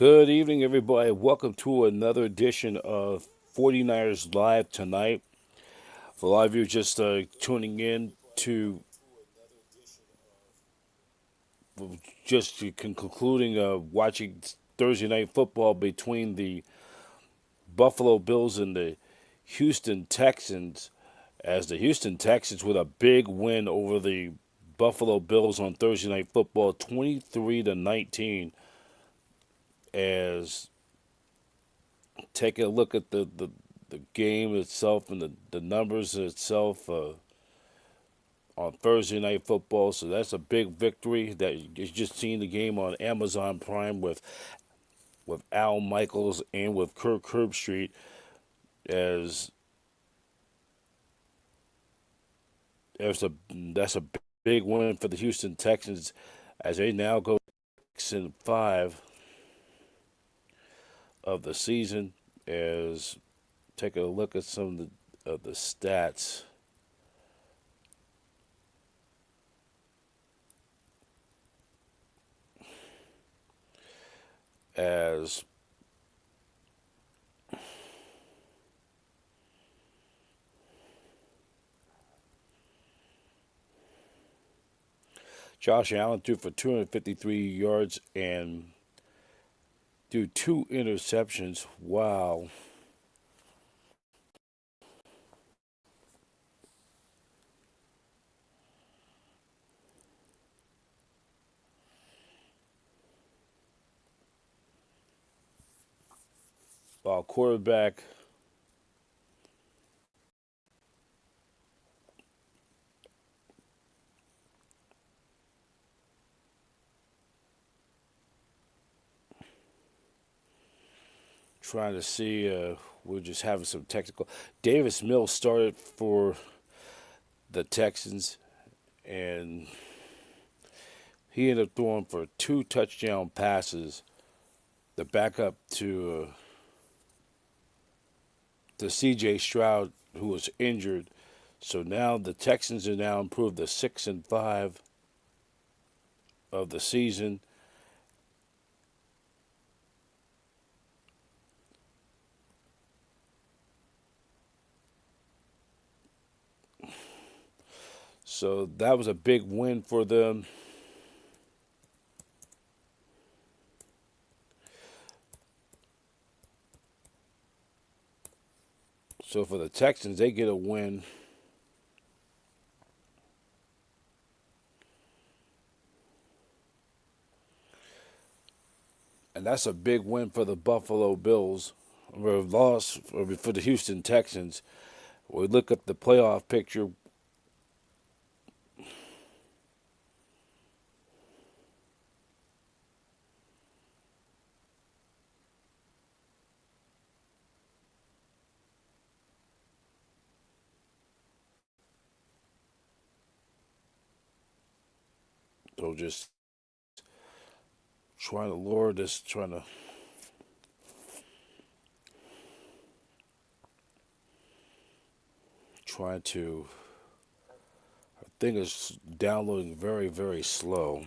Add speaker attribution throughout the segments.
Speaker 1: Good evening, everybody. Welcome to another edition of 49ers Live tonight. For a lot of you just tuning in to concluding watching Thursday night football between the Buffalo Bills and the Houston Texans, as the Houston Texans with a big win over the Buffalo Bills on Thursday night football, 23-19. As taking a look at the game itself and the numbers itself on Thursday Night Football. So that's a big victory. That you just seen the game on Amazon Prime with Al Michaels and with Kirk Herbstreit. As that's a big win for the Houston Texans as they now go 6-5 of the season. As taking a look at some of the stats. As Josh Allen threw for 253 yards and threw two interceptions. Wow. While quarterback trying to see, we're just having some technical. Davis Mills started for the Texans, and he ended up throwing for two touchdown passes. The backup to C.J. Stroud, who was injured. So now the Texans are now improved to 6-5 of the season. So that was a big win for them. So for the Texans, they get a win. And that's a big win for the Buffalo Bills. Or a loss for the Houston Texans. We look up the playoff picture. So just trying to lure this, trying to. I think it's downloading very, very slow.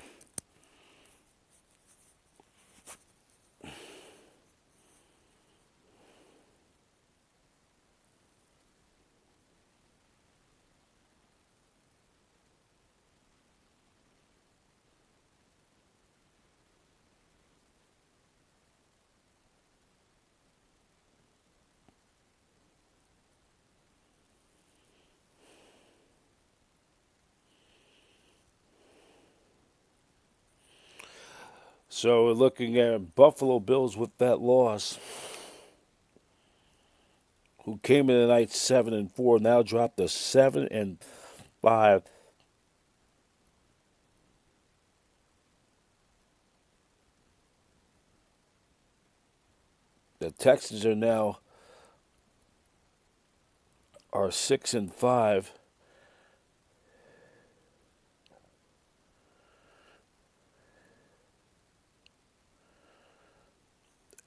Speaker 1: So we're looking at Buffalo Bills with that loss, who came in tonight 7-4, now dropped to 7-5. The Texans are 6-5.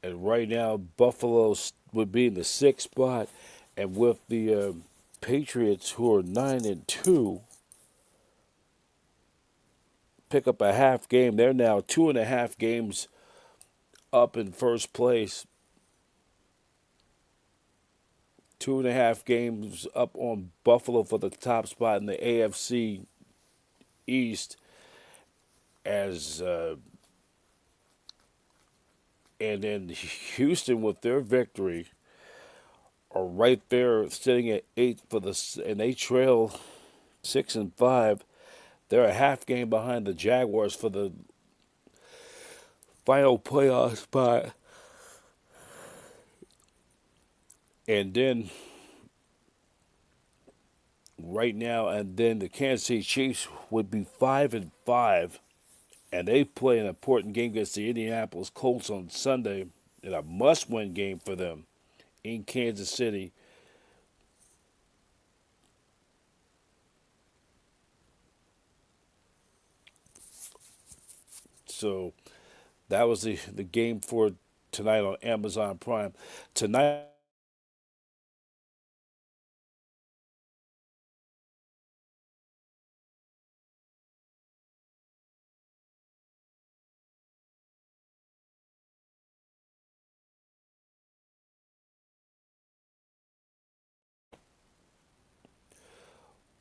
Speaker 1: And right now, Buffalo would be in the sixth spot, and with the Patriots, who are 9-2, pick up a half game. They're now 2.5 games up in first place, 2.5 games up on Buffalo for the top spot in the AFC East. As And then Houston with their victory are right there, sitting at 8 for and they trail 6-5. They're a half game behind the Jaguars for the final playoff spot. And then right now, and then the Kansas City Chiefs would be 5-5, and they play an important game against the Indianapolis Colts on Sunday, and a must-win game for them in Kansas City. So that was the game for tonight on Amazon Prime. Tonight,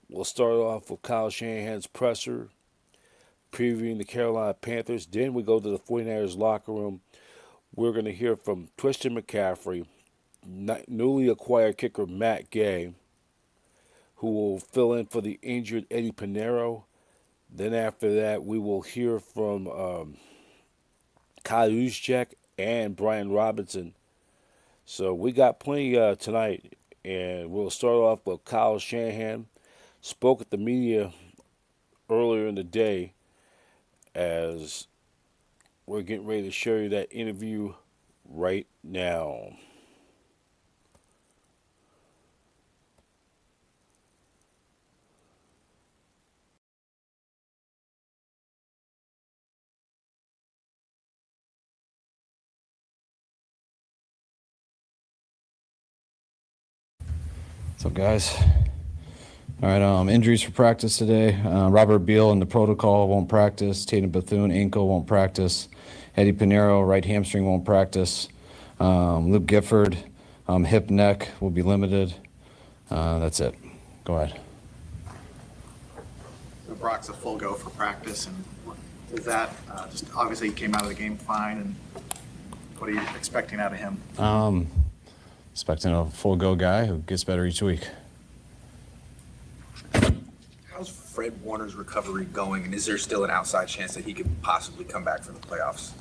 Speaker 1: we'll start off with Kyle Shanahan's presser, previewing the Carolina Panthers. Then we go to the 49ers locker room. We're going to hear from Christian McCaffrey, newly acquired kicker Matt Gay, who will fill in for the injured Eddie Pinheiro. Then after that, we will hear from Kyle Juszczyk and Brian Robinson. So we got plenty tonight, and we'll start off with Kyle Shanahan. Spoke at the media earlier in the day, as we're getting ready to show you that interview right now.
Speaker 2: What's up, guys? All right, injuries for practice today. Robert Beal in the protocol won't practice. Tatum Bethune, ankle, won't practice. Eddie Pinheiro, right hamstring, won't practice. Luke Gifford, hip, neck, will be limited. That's it. Go ahead.
Speaker 3: So Brock's a full go for practice, and is that just obviously he came out of the game fine, and what are you expecting out of him?
Speaker 2: Expecting a full go guy who gets better each week.
Speaker 4: How's Fred Warner's recovery going, and is there still an outside chance that he could possibly come back for the playoffs?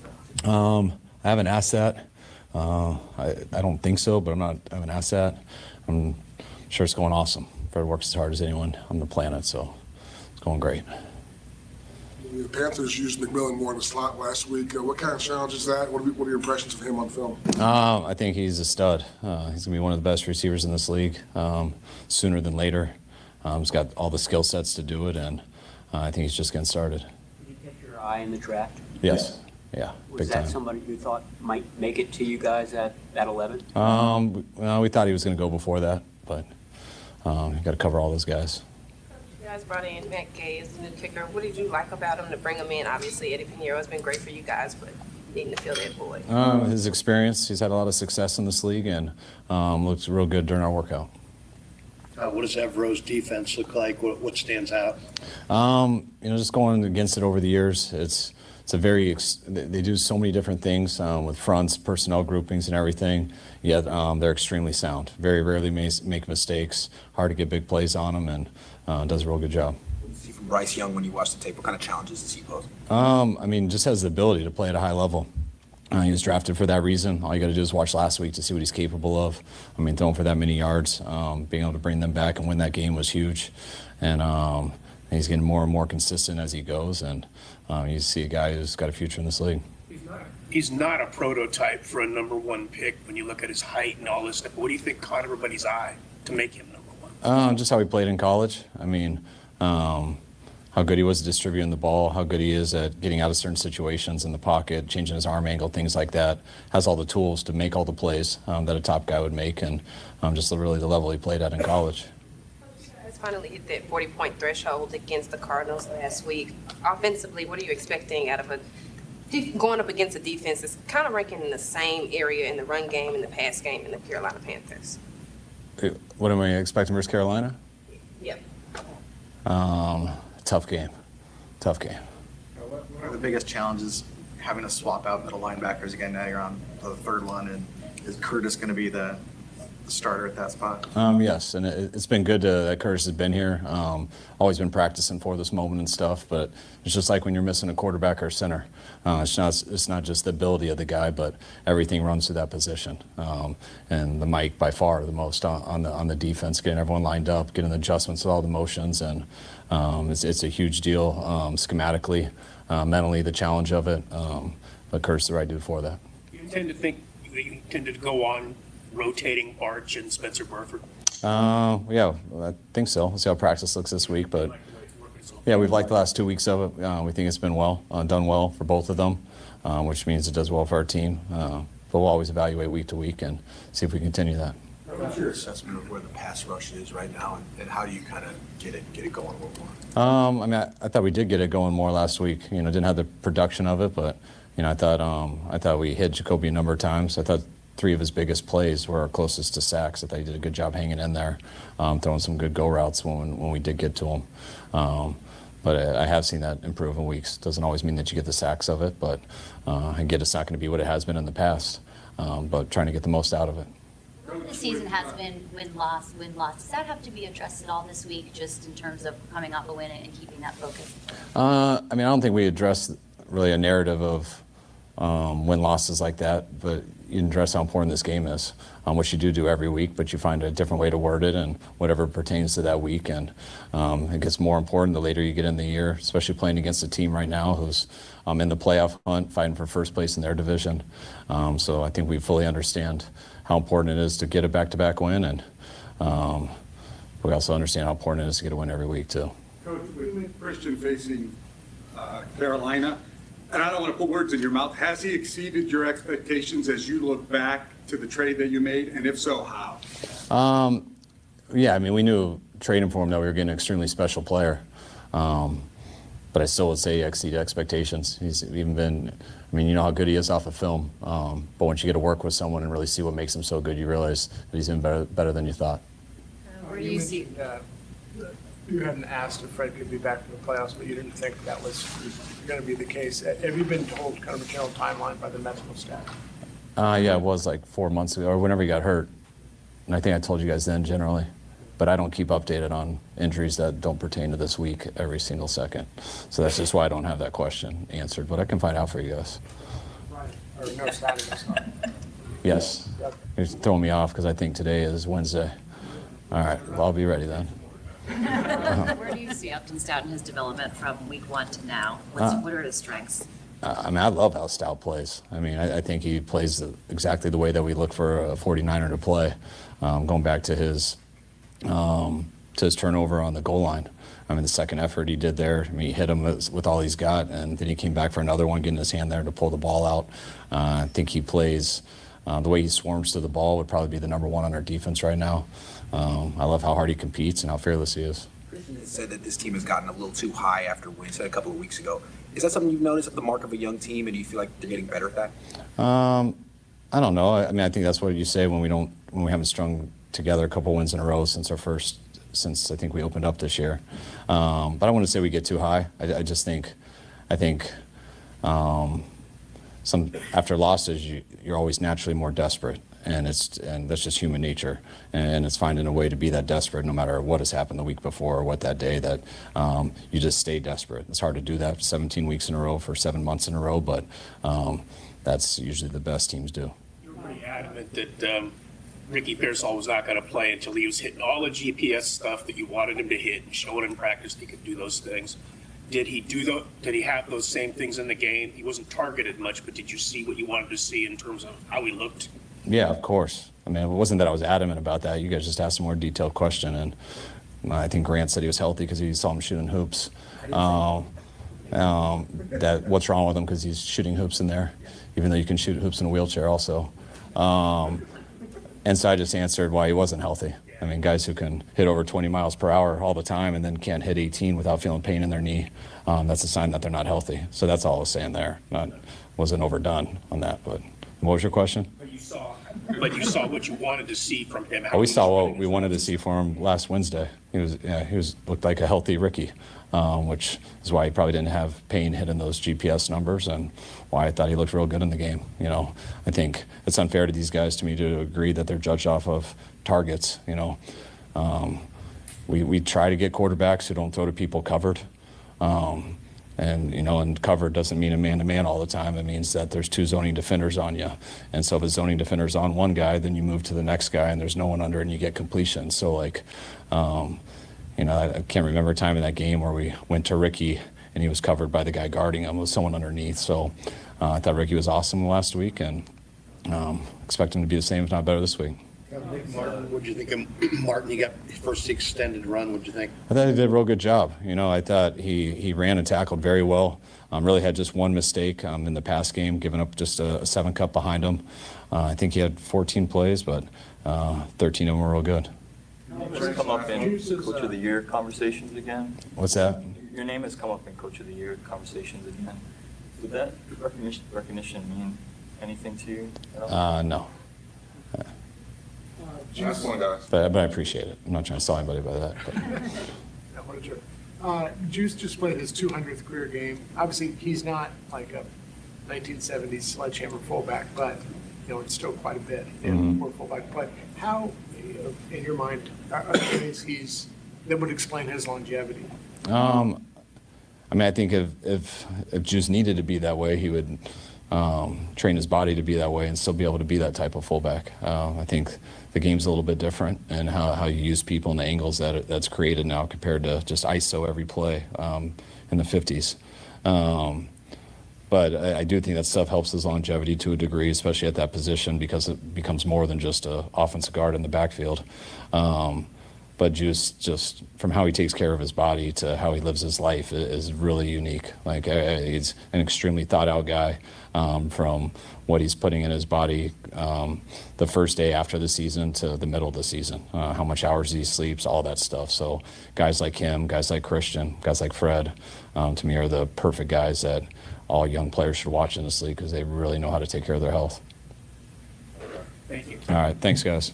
Speaker 2: I haven't asked that. I don't think so, but I haven't asked that. I'm sure it's going awesome. Fred works as hard as anyone on the planet, so it's going great.
Speaker 5: The Panthers used McMillan more in the slot last week. What kind of challenge is that? What are your impressions of him on film?
Speaker 2: I think he's a stud. He's going to be one of the best receivers in this league sooner than later. He's got all the skill sets to do it, and I think he's just getting started.
Speaker 6: Did you catch your eye in the draft?
Speaker 2: Yes. Yeah,
Speaker 6: Was
Speaker 2: big
Speaker 6: that
Speaker 2: time.
Speaker 6: somebody you thought might make it to you guys at 11?
Speaker 2: Well, we thought he was going to go before that, but you got to cover all those guys.
Speaker 7: You guys brought in Matt Gay as the new kicker. What did you like about him to bring him in? Obviously, Eddie Pinheiro has been great for you guys, but needing to fill that void.
Speaker 2: His experience, he's had a lot of success in this league, and looks real good during our workout.
Speaker 8: What does Evro's defense look like? What stands out?
Speaker 2: Just going against it over the years, it's a they do so many different things with fronts, personnel groupings, and everything. Yet they're extremely sound. Very rarely make mistakes. Hard to get big plays on them, and does a real good job.
Speaker 4: What did you see from Bryce Young when you watched the tape? What kind of challenges does he pose?
Speaker 2: Just has the ability to play at a high level. He was drafted for that reason. All you got to do is watch last week to see what he's capable of. Throwing for that many yards, being able to bring them back and win that game was huge. And he's getting more and more consistent as he goes. And you see a guy who's got a future in this league.
Speaker 8: He's not a prototype for a number one pick when you look at his height and all this stuff. What do you think caught everybody's eye to make him number one?
Speaker 2: Just how he played in college. How good he was at distributing the ball, how good he is at getting out of certain situations in the pocket, changing his arm angle, things like that. Has all the tools to make all the plays that a top guy would make, and just really the level he played at in college.
Speaker 7: Let's finally hit that 40-point threshold against the Cardinals last week. Offensively, what are you expecting out of a going up against a defense that's kind of ranking in the same area in the run game and the pass game in the Carolina Panthers.
Speaker 2: What am I expecting versus Carolina?
Speaker 7: Yep.
Speaker 2: Tough game. Tough game.
Speaker 3: What are the biggest challenges having to swap out middle linebackers again? Now you're on the third one, and is Curtis going to be the starter at that spot?
Speaker 2: Yes, and it's been good that Curtis has been here. Always been practicing for this moment and stuff, but it's just like when you're missing a quarterback or center. It's not just the ability of the guy, but everything runs through that position. And the Mike by far the most on the defense, getting everyone lined up, getting the adjustments with all the motions, and it's a huge deal schematically, mentally the challenge of it. But Curtis is the right dude for that.
Speaker 8: You tend to think that you tend to go on rotating Arch and Spencer Burford?
Speaker 2: Yeah, I think so. We'll see how practice looks this week, but yeah, we've liked the last 2 weeks of it. We think it's been done well for both of them, which means it does well for our team. But we'll always evaluate week to week and see if we continue that.
Speaker 4: What's your assessment of where the pass rush is right now, and how do you kind of get it going a little more?
Speaker 2: I mean, I thought we did get it going more last week. Didn't have the production of it, but I thought we hit Jacoby a number of times. I thought 3 of his biggest plays were our closest to sacks. I thought he did a good job hanging in there, throwing some good go routes when we did get to him. But I have seen that improve in weeks. Doesn't always mean that you get the sacks of it, but I get it's not going to be what it has been in the past. But trying to get the most out of it.
Speaker 9: The season has been win-loss, win-loss. Does that have to be addressed at all this week, just in terms of coming off a win and keeping that focus?
Speaker 2: I mean, I don't think we addressed really a narrative of win-losses like that, but you address how important this game is, which you do every week, but you find a different way to word it and whatever pertains to that week. And it gets more important the later you get in the year, especially playing against a team right now who's in the playoff hunt, fighting for first place in their division. So I think we fully understand how important it is to get a back-to-back win, and we also understand how important it is to get a win every week too.
Speaker 10: Coach, with Christian facing Carolina, and I don't want to put words in your mouth, has he exceeded your expectations as you look back to the trade that you made, and if so, how?
Speaker 2: Yeah, I mean, we knew trading for him that we were getting an extremely special player. But I still would say he exceeded expectations. He's even been, I mean, you know how good he is off of film. But once you get to work with someone and really see what makes him so good, you realize that he's even better than you thought.
Speaker 11: Where do you see? You hadn't asked if Fred could be back in the playoffs, but you didn't think that was going to be the case. Have you been told kind of a general timeline by the medical staff?
Speaker 2: Yeah, it was like 4 months ago, or whenever he got hurt. And I think I told you guys then generally. But I don't keep updated on injuries that don't pertain to this week every single second. So that's just why I don't have that question answered. But I can find out for you guys.
Speaker 11: Right. Or no status.
Speaker 2: Yes. You're throwing me off because I think today is Wednesday. All right, well, I'll be ready then.
Speaker 12: Where do you see Upton Stout in his development from week 1 to now? What are his strengths?
Speaker 2: I mean, I love how Stout plays. I mean, I think he plays exactly the way that we look for a 49er to play. Going back to his turnover on the goal line. I mean, the second effort he did there, I mean, he hit him with all he's got, and then he came back for another one, getting his hand there to pull the ball out. I think he plays, the way he swarms to the ball would probably be the number 1 on our defense right now. I love how hard he competes and how fearless he is.
Speaker 4: Christian said that this team has gotten a little too high after wins a couple of weeks ago. Is that something you've noticed at the mark of a young team, and do you feel like they're getting better at that?
Speaker 2: I don't know. I mean, I think that's what you say when we haven't strung together a couple wins in a row since I think we opened up this year. But I wouldn't say we get too high. I think after losses you're always naturally more desperate, and that's just human nature, and it's finding a way to be that desperate no matter what has happened the week before or what that day, that you just stay desperate. It's hard to do that 17 weeks in a row for 7 months in a row, but that's usually the best teams do.
Speaker 8: You're pretty adamant that Ricky Pearsall was not going to play until he was hitting all the GPS stuff that you wanted him to hit and showing in practice he could do those things. Did he have those same things in the game? He wasn't targeted much, but did you see what you wanted to see in terms of how he looked?
Speaker 2: Yeah, of course. I mean, it wasn't that I was adamant about that. You guys just asked a more detailed question, and I think Grant said he was healthy because he saw him shooting hoops. That what's wrong with him because he's shooting hoops in there, even though you can shoot hoops in a wheelchair also. And so I just answered why he wasn't healthy. I mean, guys who can hit over 20 miles per hour all the time and then can't hit 18 without feeling pain in their knee, that's a sign that they're not healthy. So that's all I was saying there. Wasn't overdone on that. But what was your question?
Speaker 8: But you saw what you wanted to see from him.
Speaker 2: We saw what we wanted to see for him last Wednesday. He looked like a healthy Ricky, which is why he probably didn't have pain hitting those GPS numbers and why I thought he looked real good in the game. You know, I think it's unfair to these guys to me to agree that they're judged off of targets. You know, we try to get quarterbacks who don't throw to people covered. And, you know, and cover doesn't mean a man-to-man all the time. It means that there's two zoning defenders on you. And so if a zoning defender's on one guy, then you move to the next guy and there's no one under and you get completion. So, like, you know, I can't remember a time in that game where we went to Ricky and he was covered by the guy guarding him with someone underneath. So I thought Ricky was awesome last week and expect him to be the same, if not better, this week.
Speaker 13: Martin, what'd you think of Martin? He got his first extended run. What'd you think?
Speaker 2: I thought he did a real good job. You know, I thought he ran and tackled very well. Really had just one mistake in the pass game, giving up just a 7 cut behind him. I think he had 14 plays, but 13 of them were real good.
Speaker 14: Just come up in Coach of the Year conversations again.
Speaker 2: What's that?
Speaker 14: Your name has come up in Coach of the Year conversations again. Did that recognition mean anything to you at all?
Speaker 2: No.
Speaker 10: Last one, guys.
Speaker 2: But I appreciate it. I'm not trying to sell anybody by that. But.
Speaker 11: Juice just played his 200th career game. Obviously, he's not like a 1970s sledgehammer fullback, but, you know, it's still quite a bit for fullback. But how, in your mind, are there things that would explain his longevity?
Speaker 2: I mean, I think if Juice needed to be that way, he would train his body to be that way and still be able to be that type of fullback. I think the game's a little bit different and how you use people and the angles that's created now compared to just ISO every play in the 50s. But I do think that stuff helps his longevity to a degree, especially at that position, because it becomes more than just an offensive guard in the backfield. But Juice, just from how he takes care of his body to how he lives his life, is really unique. Like, he's an extremely thought-out guy, from what he's putting in his body the first day after the season to the middle of the season, how much hours he sleeps, all that stuff. So guys like him, guys like Christian, guys like Fred, to me are the perfect guys that all young players should watch in this league because they really know how to take care of their health.
Speaker 8: Thank you.
Speaker 2: All right, thanks, guys.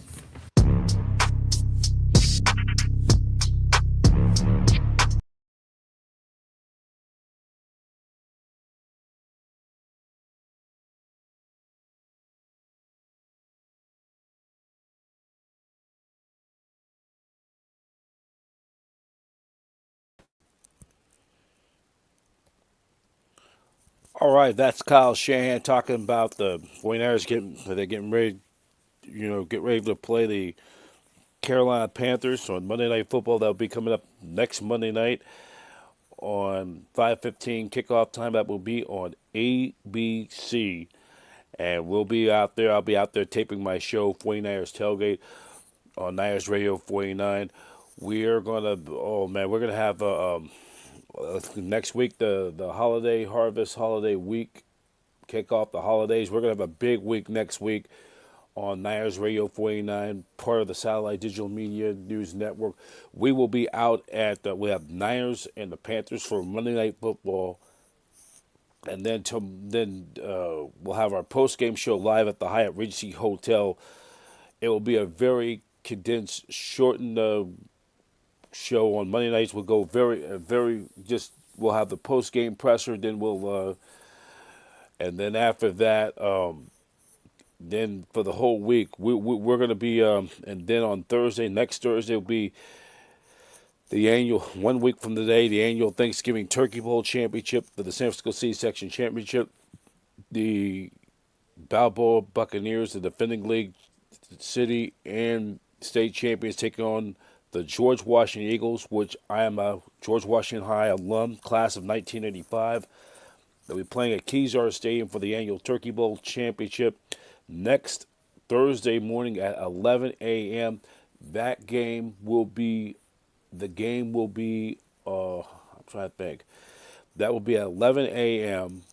Speaker 1: All right, that's Kyle Shanahan talking about the 49ers getting ready, get ready to play the Carolina Panthers on Monday Night Football. That'll be coming up next Monday night on 5:15 kickoff time. That will be on ABC, and we'll be out there. I'll be out there taping my show, 49ers Tailgate, on Niners Radio 49. We're gonna have next week the harvest holiday week, kick off the holidays. We're gonna have a big week next week on Niners Radio 49, part of the Satellite Digital Media News Network. We will be out we have Niners and the Panthers for Monday Night Football, and then we'll have our post game show live at the Hyatt Regency Hotel. It will be a very condensed, shortened show on Monday nights. We'll go we'll have the post game presser, then and then after that, then for the whole week, we're going to be, and then on next Thursday will be the annual, 1 week from today, the annual Thanksgiving Turkey Bowl Championship for the San Francisco C-Section Championship. The Balboa Buccaneers, the defending league city and state champions, taking on the George Washington Eagles, which I am a George Washington High alum, class of 1985. They'll be playing at Kezar Stadium for the annual Turkey Bowl Championship next Thursday morning at 11 a.m. That game will be, I'm trying to think. That will be at 11 a.m.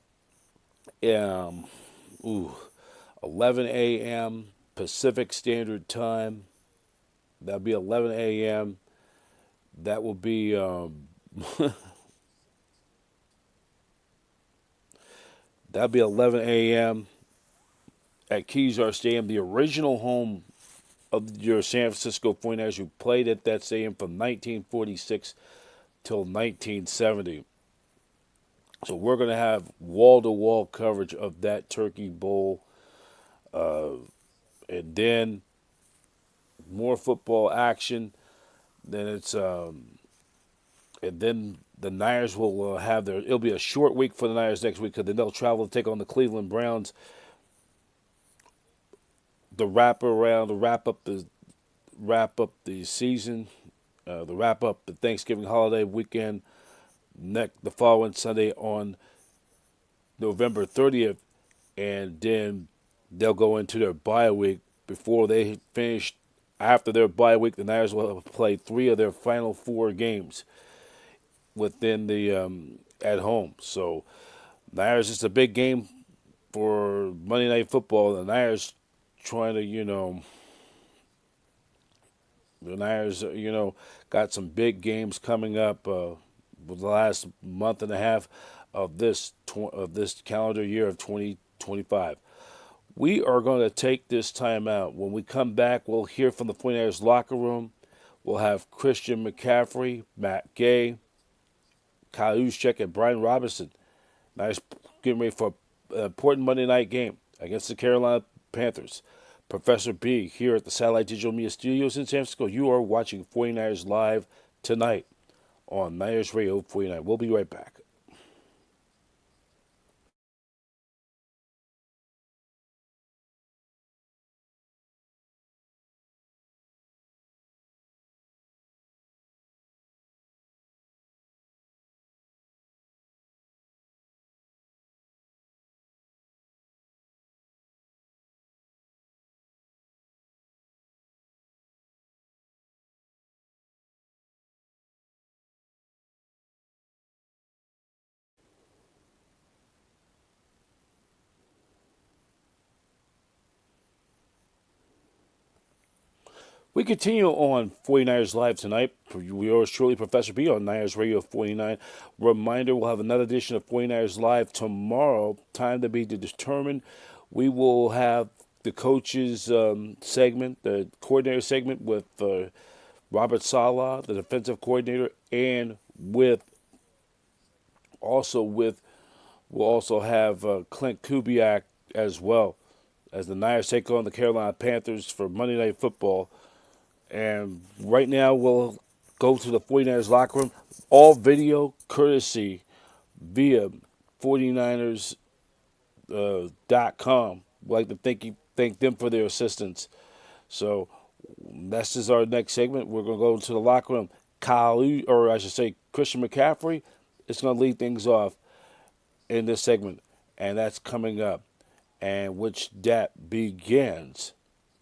Speaker 1: 11 a.m. Pacific Standard Time. That'll be 11 a.m. That will be that'll be 11 a.m. at Kezar Stadium, the original home of your San Francisco 49ers, who played at that stadium from 1946 till 1970. So we're going to have wall-to-wall coverage of that Turkey Bowl, and then more football action. Then and then the Niners will have their. It'll be a short week for the Niners next week because then they'll travel to take on the Cleveland Browns. The wrap up the season, the wrap up the Thanksgiving holiday weekend. The following Sunday on November 30th, and then they'll go into their bye week. Before they finish, after their bye week, the Niners will have played 3 of their final 4 games within the at home. So Niners, it's a big game for Monday Night Football. The Niners trying to, the Niners, got some big games coming up with the last month and a half of this calendar year of 2025. We are going to take this time out. When we come back, we'll hear from the 49ers locker room. We'll have Christian McCaffrey, Matt Gay, Kyle Juszczyk, and Brian Robinson. Nice getting ready for an important Monday night game against the Carolina Panthers. Professor B here at the Satellite Digital Media Studios in San Francisco. You are watching 49ers Live tonight on Niners Radio 49. We'll be right back. We continue on 49ers Live tonight. We are shortly Professor B on Niners Radio 49. Reminder, we'll have another edition of 49ers Live tomorrow. Time to be determined. We will have the coaches segment, the coordinator segment with Robert Saleh, the defensive coordinator, and we'll also have Clint Kubiak as well as the Niners take on the Carolina Panthers for Monday Night Football. And right now, we'll go to the 49ers locker room. All video courtesy via 49ers.com. We'd like to thank them for their assistance. So this is our next segment. We're going to go to the locker room. Christian McCaffrey is going to lead things off in this segment. And that's coming up. And which that begins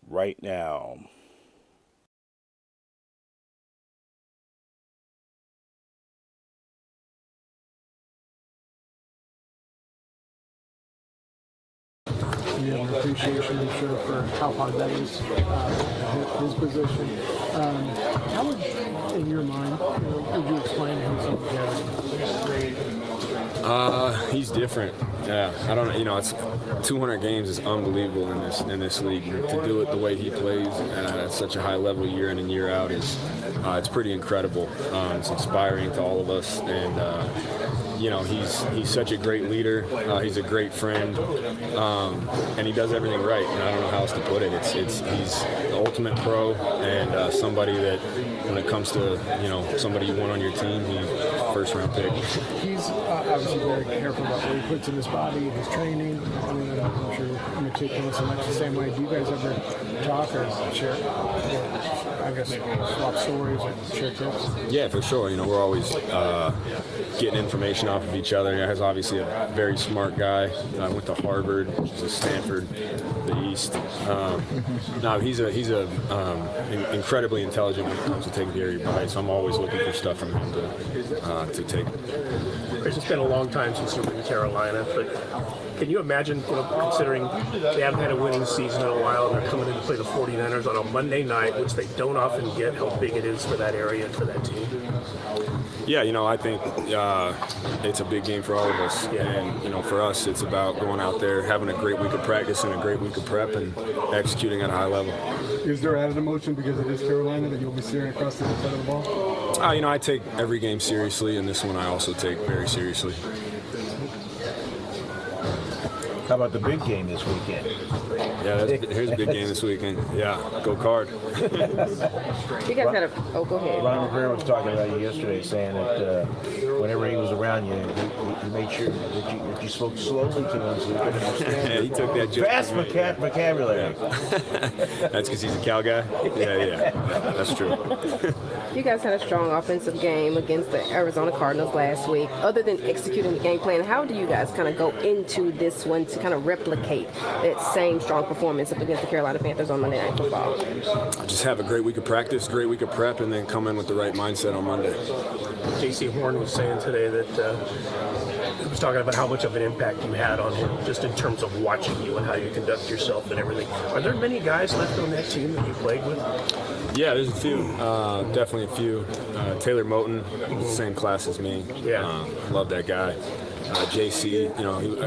Speaker 1: right now.
Speaker 11: You have an appreciation, I'm sure, for how hard that is, his position. How would, in your mind, would you explain himself to
Speaker 15: He's different. Yeah, I don't know. It's 200 games is unbelievable in this league. To do it the way he plays at such a high level year in and year out is it's pretty incredible. It's inspiring to all of us, and he's such a great leader. He's a great friend, and he does everything right. And I don't know how else to put it. He's the ultimate pro, and somebody that when it comes to somebody you want on your team, he's first round pick.
Speaker 11: He's obviously very careful about what he puts in his body, his training. I'm sure meticulous and much the same way. Do you guys ever talk or share, swap stories or share tips?
Speaker 15: Yeah, for sure. We're always getting information off of each other. He's obviously a very smart guy. Went to Harvard, which is Stanford, the East. He's incredibly intelligent when it comes to taking care of your body. So I'm always looking for stuff from him to take.
Speaker 8: Chris, it's been a long time since you were in Carolina, but can you imagine, considering they haven't had a winning season in a while, and they're coming in to play the 49ers on a Monday night, which they don't often get, how big it is for that area and for that team?
Speaker 15: Yeah, I think it's a big game for all of us.
Speaker 8: Yeah.
Speaker 15: And, for us, it's about going out there, having a great week of practice and a great week of prep and executing at a high level.
Speaker 10: Is there added emotion because it is Carolina that you'll be steering across the other side of the ball?
Speaker 15: I take every game seriously, and this one I also take very seriously.
Speaker 16: How about the big game this weekend?
Speaker 15: Yeah, here's a big game this weekend. Yeah, go Card.
Speaker 7: You guys got to. Oh, go ahead.
Speaker 16: Ron Rivera was talking about you yesterday, saying that whenever he was around you, he made sure that you spoke slowly to him so he could understand.
Speaker 15: Yeah, he took that joke.
Speaker 16: Vast vocabulary.
Speaker 15: That's because he's a Cal guy? Yeah, that's true.
Speaker 7: You guys had a strong offensive game against the Arizona Cardinals last week. Other than executing the game plan, how do you guys kind of go into this one to kind of replicate that same strong performance up against the Carolina Panthers on Monday Night Football?
Speaker 15: Just have a great week of practice, great week of prep, and then come in with the right mindset on Monday.
Speaker 8: J.C. Horn was saying today that he was talking about how much of an impact you had on him, just in terms of watching you and how you conduct yourself and everything. Are there many guys left on that team that you played with?
Speaker 15: Yeah, there's a few. Definitely a few. Taylor Moton, same class as me.
Speaker 8: Yeah.
Speaker 15: Love that guy. JC,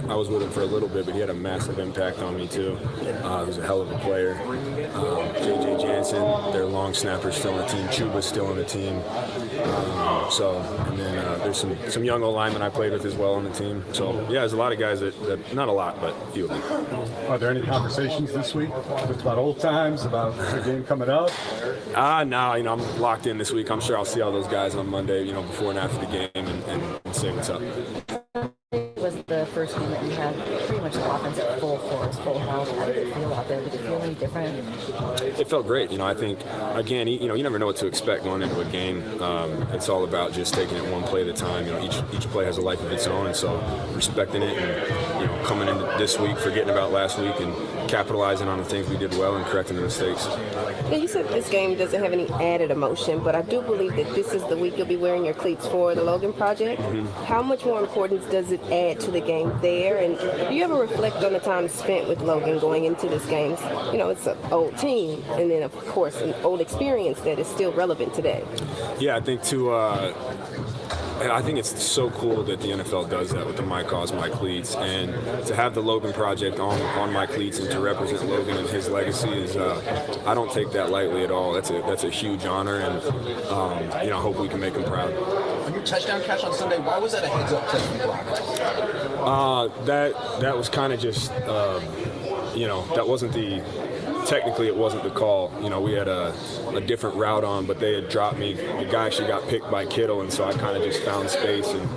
Speaker 15: I was with him for a little bit, but he had a massive impact on me too. He was a hell of a player. JJ Jansen, their long snapper, still on the team. Chuba's still on the team. And then there's some young O-linemen I played with as well on the team. So yeah, there's a lot of guys that not a lot, but a few of them.
Speaker 10: Are there any conversations this week just about old times, about the game coming up?
Speaker 15: No, I'm locked in this week. I'm sure I'll see all those guys on Monday, before and after the game and say what's up.
Speaker 12: Was the first game that you had pretty much the offense at full force, full health? How did it feel out there? Did it feel any different?
Speaker 15: It felt great. I think, again, you never know what to expect going into a game. It's all about just taking it one play at a time. Each play has a life of its own, and so respecting it and, coming into this week, forgetting about last week and capitalizing on the things we did well and correcting the mistakes.
Speaker 7: Yeah, you said this game doesn't have any added emotion, but I do believe that this is the week you'll be wearing your cleats for the Logan Project.
Speaker 15: Mm-hmm.
Speaker 7: How much more importance does it add to the game there? And do you ever reflect on the time spent with Logan going into this game? It's an old team, and then, of course, an old experience that is still relevant today.
Speaker 15: Yeah, I think I think it's so cool that the NFL does that with the My Cause, My Cleats, and to have the Logan Project on my cleats and to represent Logan and his legacy is, I don't take that lightly at all. That's a huge honor, and I hope we can make him proud.
Speaker 4: On your touchdown catch on Sunday, why was that a heads-up catch from block?
Speaker 15: That was kind of just, that wasn't technically it wasn't the call. We had a different route on, but they had dropped me. The guy actually got picked by Kittle, and so I kind of just found space, and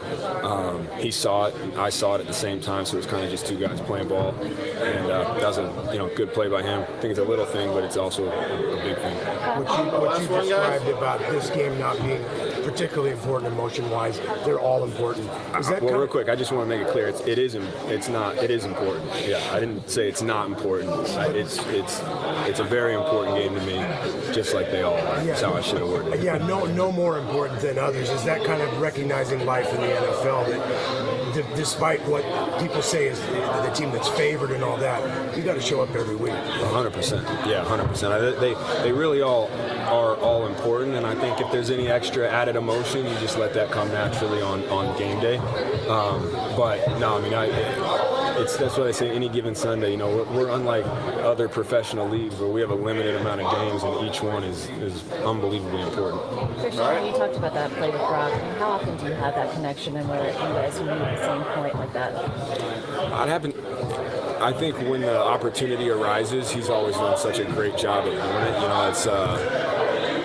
Speaker 15: he saw it, and I saw it at the same time, so it was kind of just two guys playing ball, and that was a good play by him. I think it's a little thing, but it's also a big thing.
Speaker 11: What you described about this game not being particularly important emotion-wise, they're all important.
Speaker 15: Real quick, I just want to make it clear, it is important. Yeah, I didn't say it's not important. It's a very important game to me, just like they all are. That's how I should have worded it.
Speaker 11: Yeah, no more important than others. Is that kind of recognizing life in the NFL that despite what people say is the team that's favored and all that, you got to show up every week.
Speaker 15: 100%. Yeah, 100%. They really all are all important, and I think if there's any extra added emotion, you just let that come naturally on game day. But no, that's what I say. Any given Sunday, we're unlike other professional leagues where we have a limited amount of games, and each one is unbelievably important.
Speaker 12: Christian, you talked about that play with Brock. How often do you have that connection, and where you guys meet at the same point like that?
Speaker 15: I think when the opportunity arises, he's always done such a great job at doing it.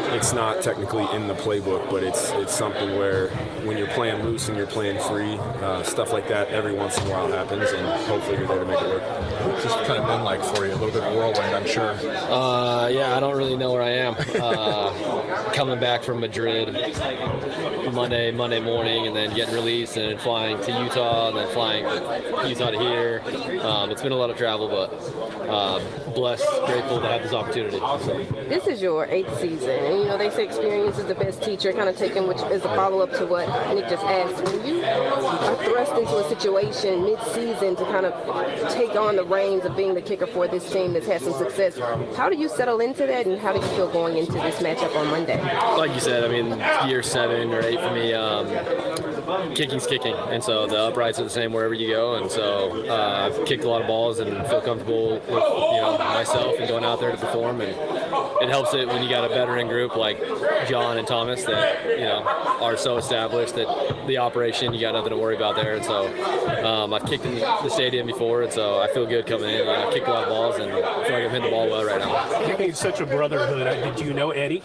Speaker 15: It's not technically in the playbook, but it's something where when you're playing loose and you're playing free, stuff like that every once in a while happens, and hopefully you're there to make it work.
Speaker 4: What's this kind of been like for you? A little bit of whirlwind, I'm sure.
Speaker 17: Yeah, I don't really know where I am. Coming back from Madrid, Monday morning, and then getting released, and then flying to Utah, and then flying Utah to here. It's been a lot of travel, but blessed, grateful to have this opportunity. So.
Speaker 7: This is your 8th season, and they say experience is the best teacher, kind of taking which is a follow-up to what Nick just asked. When you are thrust into a situation mid-season to kind of take on the reins of being the kicker for this team that's had some success, how do you settle into that, and how do you feel going into this matchup on Monday?
Speaker 17: Like you said, I mean, year 7 or 8 for me, kicking's kicking, and so the uprights are the same wherever you go, and so I've kicked a lot of balls and feel comfortable with myself and going out there to perform, and it helps it when you got a veteran group like John and Thomas that are so established that the operation, you got nothing to worry about there, and so I've kicked in the stadium before, and so I feel good coming in. I kicked a lot of balls, and I feel like I'm hitting the ball well right now.
Speaker 8: Kicking is such a brotherhood. Did you know Eddie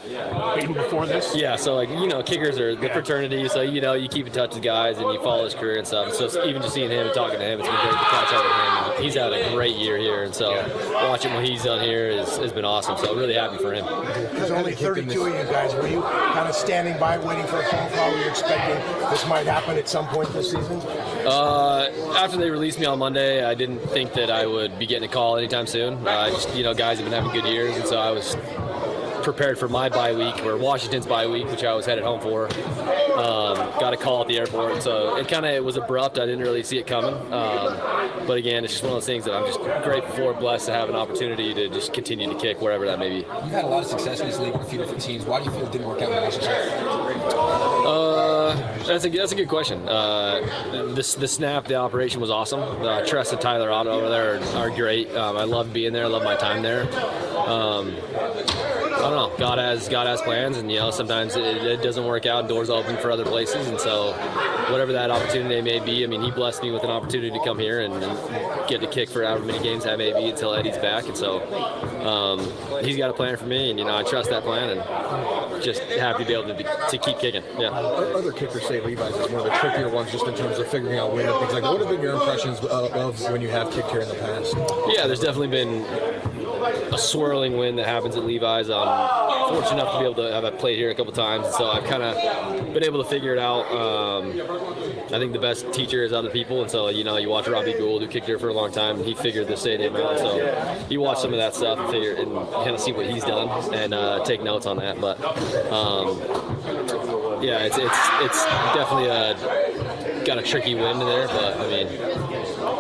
Speaker 8: even before this?
Speaker 17: Yeah, so kickers are the fraternity, so you keep in touch with guys and you follow his career and stuff. So even just seeing him and talking to him, it's been great to catch up with him. And he's had a great year here, and so watching what he's done here has been awesome. So really happy for him.
Speaker 18: There's only 32 of you guys. Were you kind of standing by waiting for a phone call? Were you expecting this might happen at some point this season?
Speaker 17: After they released me on Monday, I didn't think that I would be getting a call anytime soon. Guys have been having good years, and so I was prepared for my bye week, or Washington's bye week, which I was headed home for. Got a call at the airport, so it was abrupt. I didn't really see it coming. But again, it's just one of those things that I'm just grateful for, blessed to have an opportunity to just continue to kick wherever that may be.
Speaker 4: You've had a lot of success in this league with a few different teams. Why do you feel it didn't work out in Washington?
Speaker 17: That's a good question. The operation was awesome. Tress and Tyler Otto over there are great. I love being there. I love my time there. I don't know. God has plans, and sometimes it doesn't work out. Doors open for other places, and so whatever that opportunity may be. I mean, he blessed me with an opportunity to come here and get to kick for however many games that may be until Eddie's back, and so he's got a plan for me, and I trust that plan, and just happy to be able to keep kicking. Yeah.
Speaker 19: Other kickers say Levi's is one of the trickier ones, just in terms of figuring out wind and things like that. What have been your impressions of when you have kicked here in the past?
Speaker 17: Yeah, there's definitely been a swirling wind that happens at Levi's. I'm fortunate enough to be able to have played here a couple times, and so I've kind of been able to figure it out. I think the best teacher is other people, and so you watch Robbie Gould, who kicked here for a long time, and he figured the stadium out. So you watch some of that stuff and kind of see what he's done and take notes on that. But yeah, it's definitely got a tricky wind in there, but I mean,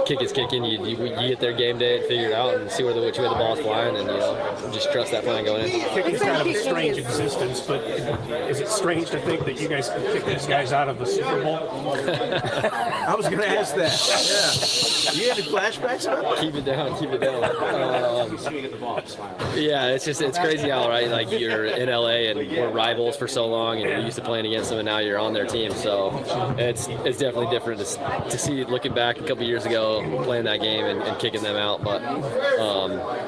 Speaker 17: kick is kicking. You get there game day and figure it out and see which way the ball's flying, and just trust that plan going in.
Speaker 8: Kicking's kind of a strange existence, but is it strange to think that you guys can kick these guys out of the Super Bowl?
Speaker 16: I was going to ask that. Yeah. You had any flashbacks?
Speaker 17: Keep it down. Yeah, it's crazy how, right? Like, you're in LA and we're rivals for so long, and you're used to playing against them, and now you're on their team. So it's definitely different to see, looking back a couple years ago, playing that game and kicking them out. But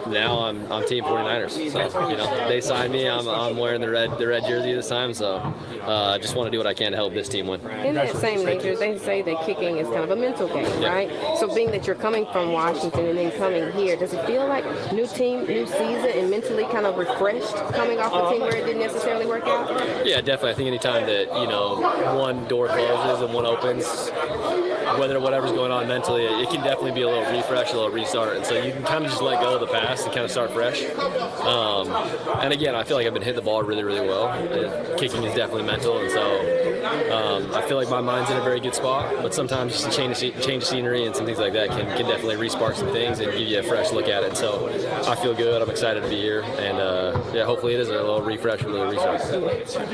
Speaker 17: now I'm Team 49ers. So they signed me. I'm wearing the red jersey this time. So I just want to do what I can to help this team win.
Speaker 7: In that same nature, they say that kicking is kind of a mental game, right? So being that you're coming from Washington and then coming here, does it feel like new team, new season, and mentally kind of refreshed coming off a team where it didn't necessarily work out?
Speaker 17: Yeah, definitely. I think anytime that one door closes and one opens, whatever's going on mentally, it can definitely be a little refresh, a little restart, and so you can kind of just let go of the past and kind of start fresh. And again, I feel like I've been hitting the ball really, really well. Kicking is definitely mental, and so I feel like my mind's in a very good spot. But sometimes just a change of scenery and some things like that can definitely re-spark some things and give you a fresh look at it. So I feel good. I'm excited to be here, and hopefully it is a little refresh, a little restart.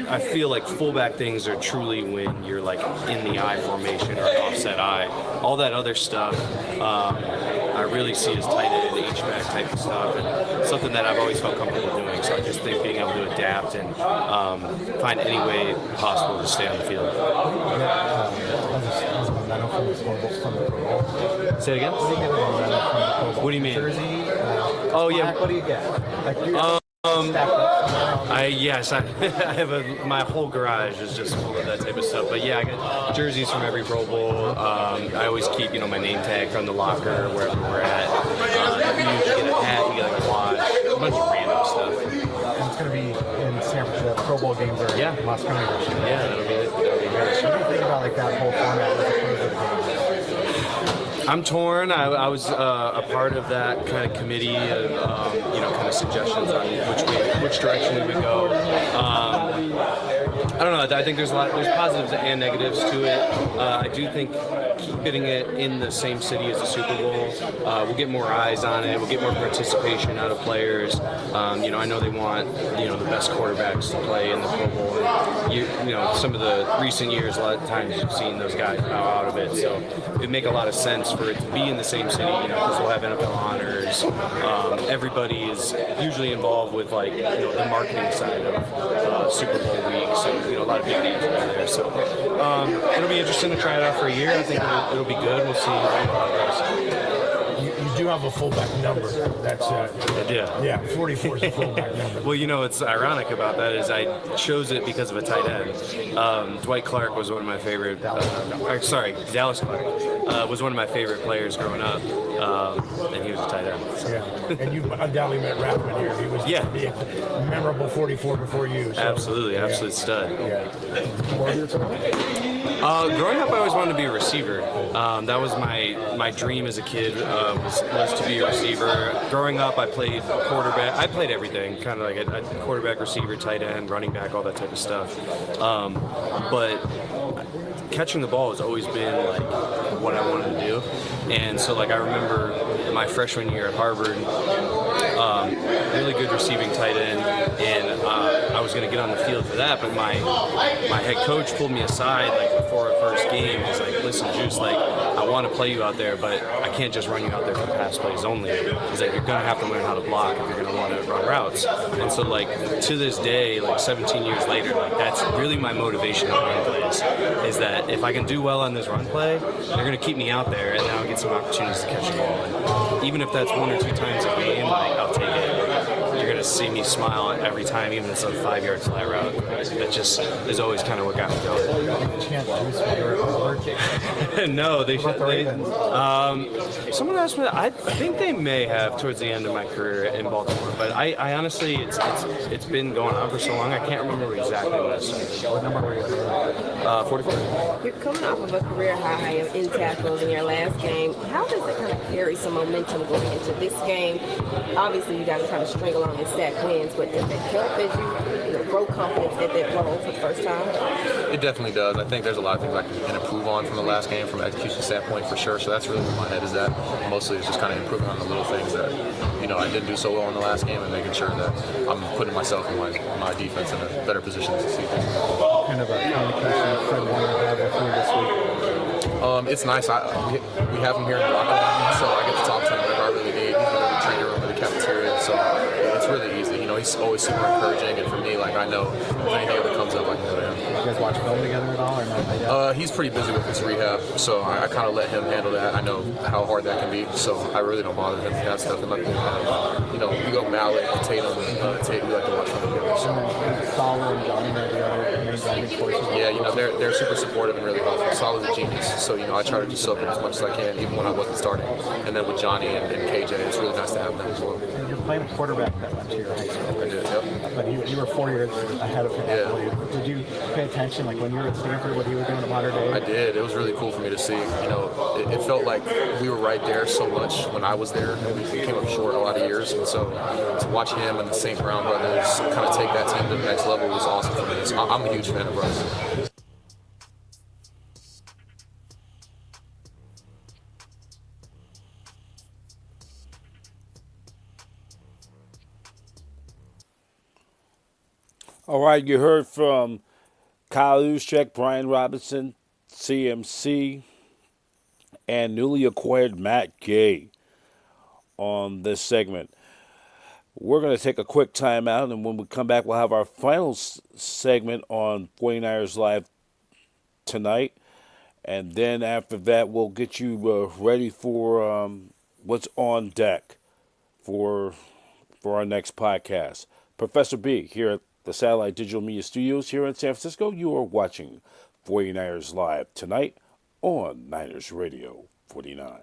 Speaker 20: I feel like fullback things are truly when you're like in the I formation or offset I. All that other stuff, I really see as tight end, H-back type of stuff, and something that I've always felt comfortable doing. So I just think being able to adapt and find any way possible to stay on the field. Say it again? What do you mean? Oh yeah. What do you get? I have my whole garage is just full of that type of stuff. But yeah, I got jerseys from every Pro Bowl. I always keep, my name tag from the locker wherever we're at. You get a hat, you get like a watch, a bunch of random stuff.
Speaker 18: It's going to be in San Francisco. Pro Bowl games are in Las Vegas.
Speaker 20: Yeah, that'll be
Speaker 16: players. What do you think about like that whole format with the close?
Speaker 20: I'm torn. I was a part of that kind of committee of kind of suggestions on which direction we would go. I don't know. I think there's positives and negatives to it. I do think keeping it in the same city as the Super Bowl, we'll get more eyes on it. We'll get more participation out of players. I know they want the best quarterbacks to play in the Pro Bowl. And some of the recent years, a lot of times you've seen those guys bow out of it. So it'd make a lot of sense for it to be in the same city. Because we'll have NFL honors. Everybody is usually involved with the marketing side of Super Bowl week. So a lot of big names will be there. So it'll be interesting to try it out for a year. I think it'll be good. We'll see how it goes.
Speaker 18: You do have a fullback number. That's yeah, 44 is a fullback number.
Speaker 20: Well, what's ironic about that is I chose it because of a tight end. Dwight Clark was one of my favorite. Dallas Clark was one of my favorite players growing up, and he was a tight end. So.
Speaker 18: Yeah, and you undoubtedly met Rathman here. He was a memorable 44 before you. So.
Speaker 20: Absolutely, absolute stud.
Speaker 18: Yeah.
Speaker 20: Growing up, I always wanted to be a receiver. That was my dream as a kid, was to be a receiver. Growing up, I played quarterback. I played everything, kind of like a quarterback, receiver, tight end, running back, all that type of stuff. But catching the ball has always been what I wanted to do. And so I remember my freshman year at Harvard, really good receiving tight end, and I was going to get on the field for that, but my head coach pulled me aside before our first game. He's like, listen, Juice, I want to play you out there, but I can't just run you out there for pass plays only. He's like, you're going to have to learn how to block if you're going to want to run routes. And so to this day, 17 years later, that's really my motivation to run plays, is that if I can do well on this run play, they're going to keep me out there, and then I'll get some opportunities to catch the ball. And even if that's 1 or 2 times a game, I'll take it. You're going to see me smile every time, even if it's a 5-yard fly route. That just is always kind of what got me going. No, someone asked me that. I think they may have towards the end of my career in Baltimore, but I honestly, it's been going on for so long, I can't remember exactly what it was.
Speaker 16: What number were you?
Speaker 20: 44.
Speaker 7: You're coming off of a career high in tackles in your last game. How does it kind of carry some momentum going into this game? Obviously, you guys are trying to string along and stack wins, but does it help as you grow confidence at that role for the first time?
Speaker 21: It definitely does. I think there's a lot of things I can improve on from the last game from an execution standpoint for sure. So that's really where my head is at. Mostly it's just kind of improving on the little things that, I didn't do so well in the last game and making sure that I'm putting myself and my defense in a better position to succeed.
Speaker 16: Kind of a communication Fred Warner had with you this week?
Speaker 21: It's nice. We have him here in the locker room, so I get to talk to him whenever I really need. He's in the training room or the cafeteria, so it's really easy. He's always super encouraging, and for me, I know if anything ever comes up, I can go to him.
Speaker 16: You guys watch film together at all, or not?
Speaker 21: He's pretty busy with his rehab, so I kind of let him handle that. I know how hard that can be, so I really don't bother him with that stuff. And let him have, we go Mallet, Tatum, Tate. We like to watch them together. So.
Speaker 16: Sala and Johnny, the other main driving forces.
Speaker 21: Yeah, they're super supportive and really helpful. Sala's a genius, so I try to just soak him as much as I can, even when I wasn't starting. And then with Johnny and KJ, it's really nice to have them as well.
Speaker 16: You're playing a quarterback that went to your high school.
Speaker 21: I did, yep.
Speaker 16: But you were 4 years ahead of him, I believe. Did you pay attention, when you were at Stanford, what he was doing at modern day?
Speaker 21: I did. It was really cool for me to see. It felt like we were right there so much when I was there, and we came up short a lot of years. And so to watch him and the St. Brown brothers kind of take that team to the next level was awesome for me. So I'm a huge fan of Russ.
Speaker 1: All right, you heard from Kyle Juszczyk, Brian Robinson, CMC, and newly acquired Matt Gay on this segment. We're going to take a quick time out, and when we come back, we'll have our final segment on 49ers Live tonight. And then after that, we'll get you ready for what's on deck for our next podcast. Professor B here at the Satellite Digital Media Studios here in San Francisco. You are watching 49ers Live tonight on Niners Radio 49.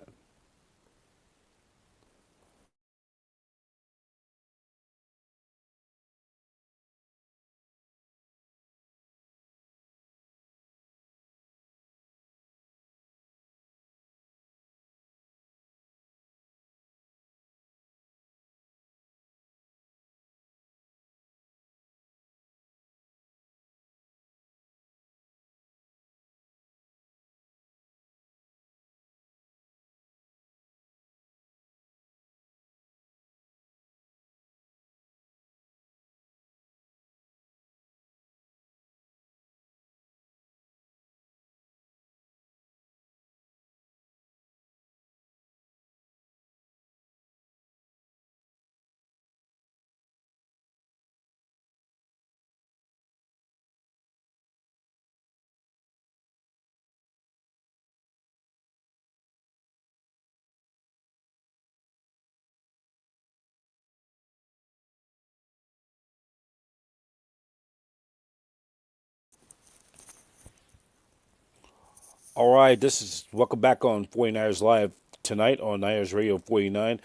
Speaker 1: All right, this is welcome back on 49ers Live tonight on Niners Radio 49.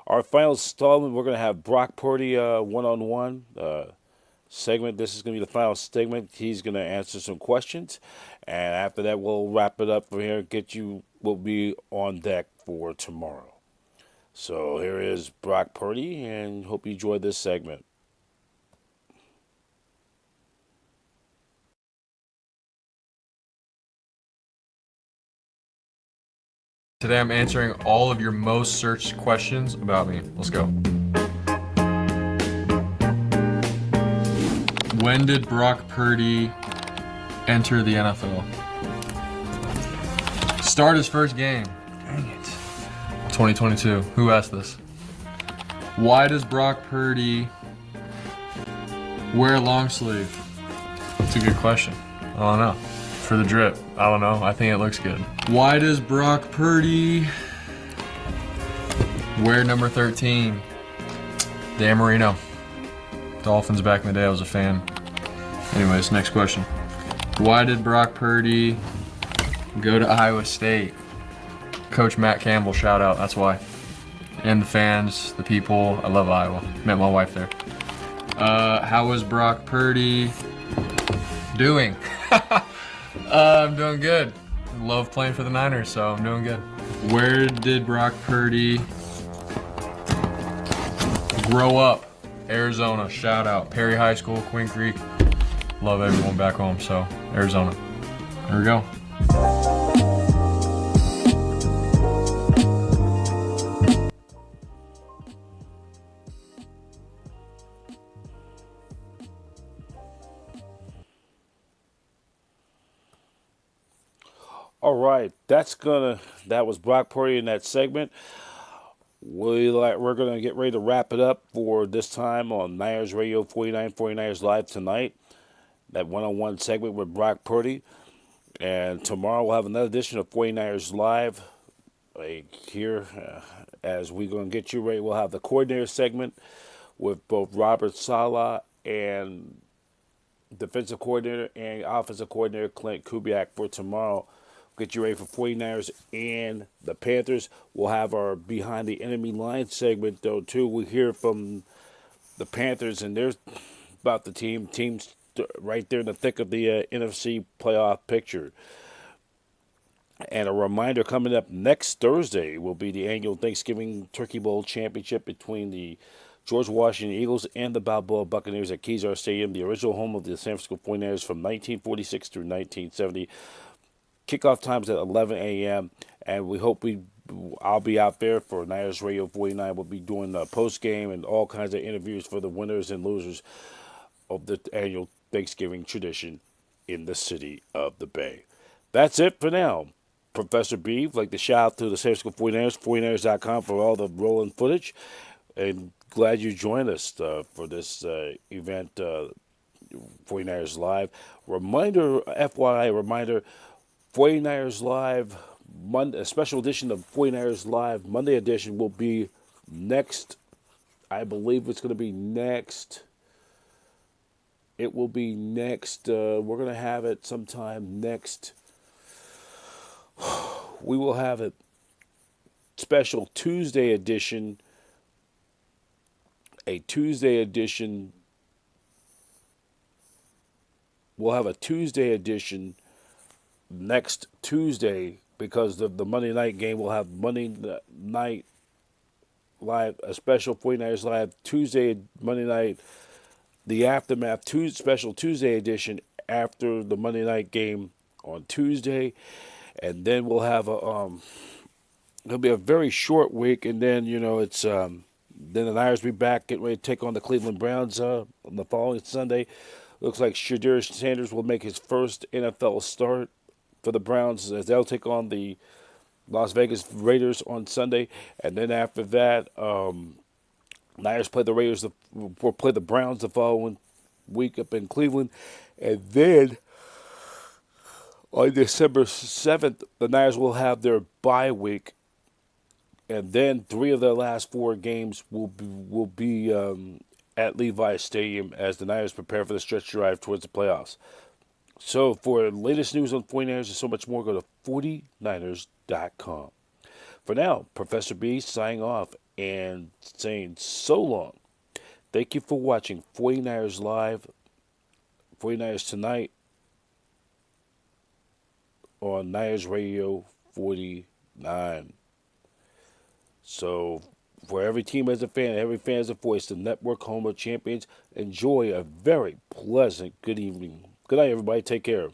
Speaker 1: Our final installment, we're going to have Brock Purdy one-on-one segment. This is going to be the final segment. He's going to answer some questions, and after that, we'll wrap it up from here. We'll be on deck for tomorrow. So here is Brock Purdy, and hope you enjoyed this segment.
Speaker 5: Today I'm answering all of your most searched questions about me. Let's go. When did Brock Purdy enter the NFL? Start his first game. Dang it. 2022. Who asked this? Why does Brock Purdy wear long sleeve? That's a good question. I don't know. For the drip. I don't know. I think it looks good. Why does Brock Purdy wear number 13? Dan Marino. Dolphins back in the day, I was a fan. Anyways, next question. Why did Brock Purdy go to Iowa State? Coach Matt Campbell, shout out, that's why. And the fans, the people, I love Iowa. Met my wife there. How was Brock Purdy doing? I'm doing good. Love playing for the Niners, so I'm doing good. Where did Brock Purdy grow up? Arizona, shout out. Perry High School, Queen Creek. Love everyone back home, so Arizona. There we go.
Speaker 1: All right, that was Brock Purdy in that segment. We're gonna get ready to wrap it up for this time on Niners Radio 49, 49ers Live tonight. That one-on-one segment with Brock Purdy. And tomorrow we'll have another edition of 49ers Live here as we're going to get you ready. We'll have the coordinator segment with both Robert Saleh and defensive coordinator and offensive coordinator Clint Kubiak for tomorrow. Get you ready for 49ers and the Panthers. We'll have our Behind the Enemy Line segment, though, too. We hear from the Panthers, and they're about the teams right there in the thick of the NFC playoff picture. And a reminder, coming up next Thursday will be the annual Thanksgiving Turkey Bowl Championship between the George Washington Eagles and the Balboa Buccaneers at Kezar Stadium, the original home of the San Francisco 49ers from 1946 through 1970. Kickoff times at 11 a.m. And we hope I'll be out there for Niners Radio 49. We'll be doing a post game and all kinds of interviews for the winners and losers of the annual Thanksgiving tradition in the city of the Bay. That's it for now. Professor B, I'd like to shout out to the San Francisco 49ers, 49ers.com for all the rolling footage. And glad you joined us for this event, 49ers Live. FYI reminder, 49ers Live, Monday, a special edition of 49ers Live, Monday edition will be next. I believe it's going to be next. It will be next. We're going to have it sometime next. We will have a special Tuesday edition. A Tuesday edition. We'll have a Tuesday edition next Tuesday because of the Monday night game. We'll have Monday night live, a special 49ers Live Tuesday, Monday night, the Aftermath special Tuesday edition after the Monday night game on Tuesday. And then we'll have it'll be a very short week, and then it's then the Niners will be back getting ready to take on the Cleveland Browns on the following Sunday. Looks like Shadir Sanders will make his first NFL start for the Browns as they'll take on the Las Vegas Raiders on Sunday, and then after that, Niners play the Raiders. Will play the Browns the following week up in Cleveland, and then on December 7th, the Niners will have their bye week, and then 3 of their last 4 games will be at Levi Stadium as the Niners prepare for the stretch drive towards the playoffs. So for the latest news on 49ers and so much more, go to 49ers.com. For now, Professor B signing off and saying so long. Thank you for watching 49ers Live, 49ers Tonight on Niners Radio 49. So for every team as a fan, every fan as a voice, the network home of champions, enjoy a very pleasant good evening. Good night, everybody. Take care.